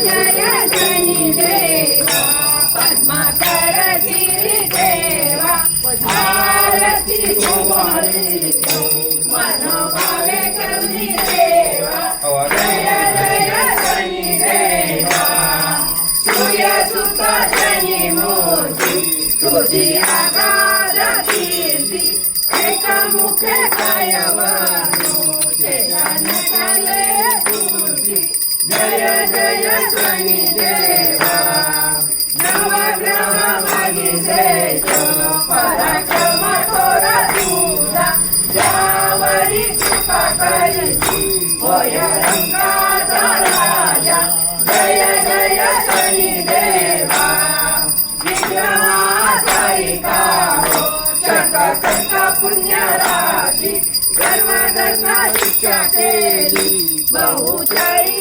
जय शनी देवा पद्माकर श्री देवा आरती कुमारी मनोभावे करुणी देवा जय जय शनी देवा सूर्य सुख शनी मूर्ती तुझी आगाध कीर्ती एक मुख काय जय जय शनी देवा नवग्रह माझी पराक्रम थोर तुझा ज्यावरी कृपा करीची होय रंगाचा राजा जय जय शनी देवा विग्रहासारिका हो शतक पुण्य राशी सर्व धर्म शिक्षा केली बहुचरी